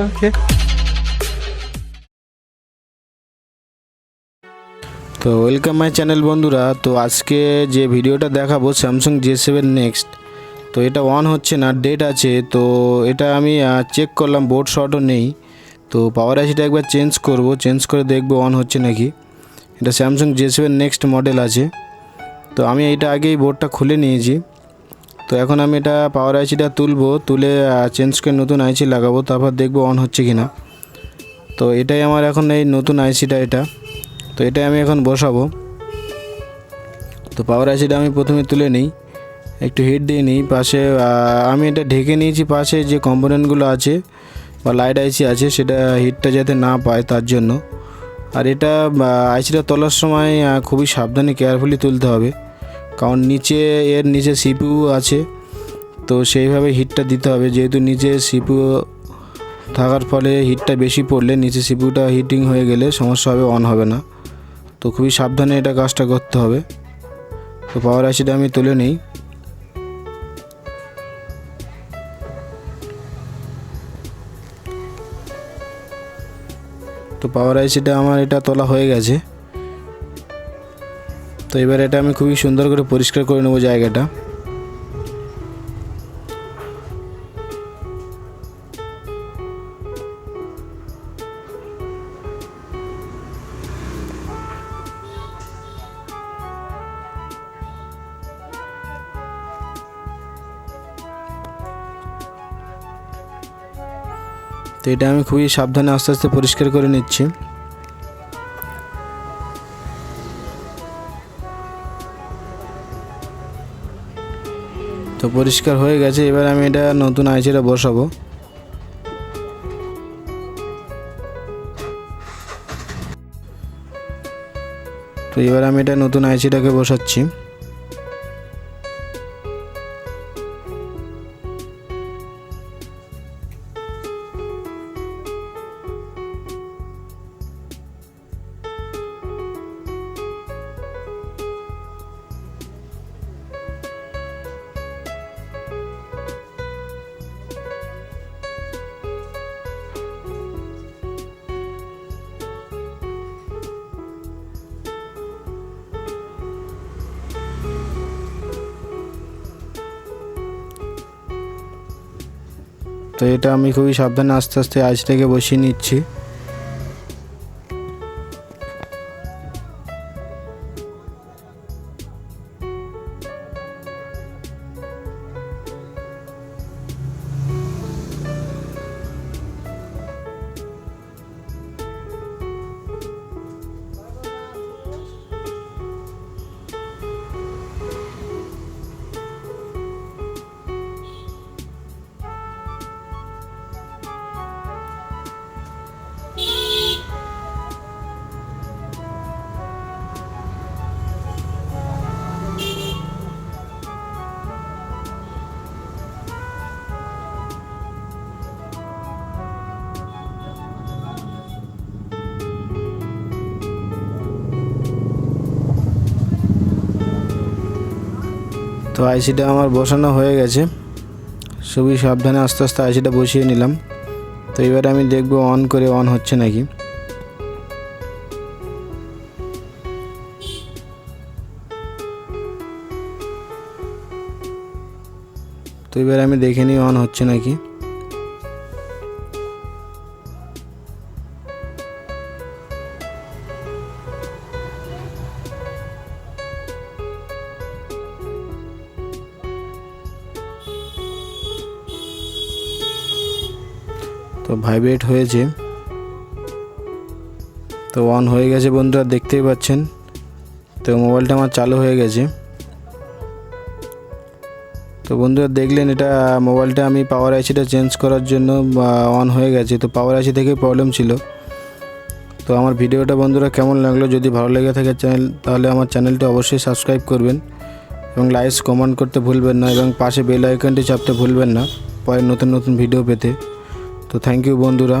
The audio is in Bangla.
ওকে। তো ওয়েলকাম মাই চ্যানেল বন্ধুরা। তো আজকে যে ভিডিওটা দেখাবো স্যামসাং J7 নেক্সট, তো এটা অন হচ্ছে না, ডেট আছে। তো এটা আমি চেক করলাম, বোর্ড শর্টও নেই। তো পাওয়ার আইসিটা একবার চেঞ্জ করে দেখবো অন হচ্ছে নাকি। এটা স্যামসাং J7 নেক্সট মডেল আছে। তো আমি এটা আগেই বোর্ডটা খুলে নিয়েছি। তো এখন আমি এটা পাওয়ার আইসিটা তুলে চেঞ্জ করে নতুন আইসি লাগাবো, তারপর দেখবো অন হচ্ছে কি না। তো এটাই আমার এখন এই নতুন আইসিটা এটা। তো এটাই আমি এখন বসাবো। তো পাওয়ার আইসিটা আমি প্রথমে তুলে নিই, একটু হিট দিয়ে নিই পাশে। আমি এটা ঢেকে নিয়েছি, পাশে যে কম্পোনেন্টগুলো আছে বা লাইট আইসি আছে সেটা হিটটা যাতে না পায় তার জন্য। আর এটা আইসিটা তোলার সময় খুবই সাবধানে কেয়ারফুলি তুলতে হবে, কারণ এর নিচে সিপিইউ আছে। তো সেইভাবে হিটটা দিতে হবে, যেহেতু নিচে সিপিইউ থাকার ফলে হিটটা বেশি পড়লে নিচে সিপিইউটা হিটিং হয়ে গেলে সমস্যা হবে, অন হবে না। তো খুবই সাবধানে এটা কাজটা করতে হবে। তো পাওয়ার আইসিটা আমি তুলে নিই। তো পাওয়ার আইসিটা আমার এটা তোলা হয়ে গেছে। তো এবার এটা আমি খুবই সুন্দর করে পরিষ্কার করে নেব জায়গাটা। তো এটা আমি খুবই সাবধানে আস্তে আস্তে পরিষ্কার করে নিচ্ছি। তো পরিষ্কার হয়ে গেছে, এবার আমি এটা নতুন আইসিটা বসাবো। তো এবার আমি এটা নতুন আইসিটাকে বসাচ্ছি। তো এটা আমি খুবই সাবধানে আস্তে আস্তে আইসিটাকে বসিয়ে নিচ্ছি। তো আইসিটা আমার বসানো হয়ে গেছে, খুবই সাবধানে আস্তে আস্তে আইসিটা বসিয়ে নিলাম। তো এবারে আমি দেখব অন করে অন হচ্ছে নাকি। তো এবারে আমি দেখে নিই অন হচ্ছে নাকি। তো ভাইব্রেট হয়েছে, তো অন হয়ে গেছে বন্ধুরা, দেখতেই পাচ্ছেন। তো মোবাইলটা আমার চালু হয়ে গেছে। তো বন্ধুরা দেখলেন, এটা মোবাইলটা আমি পাওয়ার আইসিটা চেঞ্জ করার জন্য অন হয়ে গেছে। তো পাওয়ার আইসি থেকে প্রবলেম ছিল। তো আমার ভিডিওটা বন্ধুরা কেমন লাগলো, যদি ভালো লেগে থাকে তাহলে আমার চ্যানেলটা অবশ্যই সাবস্ক্রাইব করবেন এবং লাইক কমেন্ট করতে ভুলবেন না, এবং পাশে বেল আইকনটি চাপতে ভুলবেন না পরে নতুন নতুন ভিডিও পেতে। তো থ্যাংক ইউ বন্ধুরা।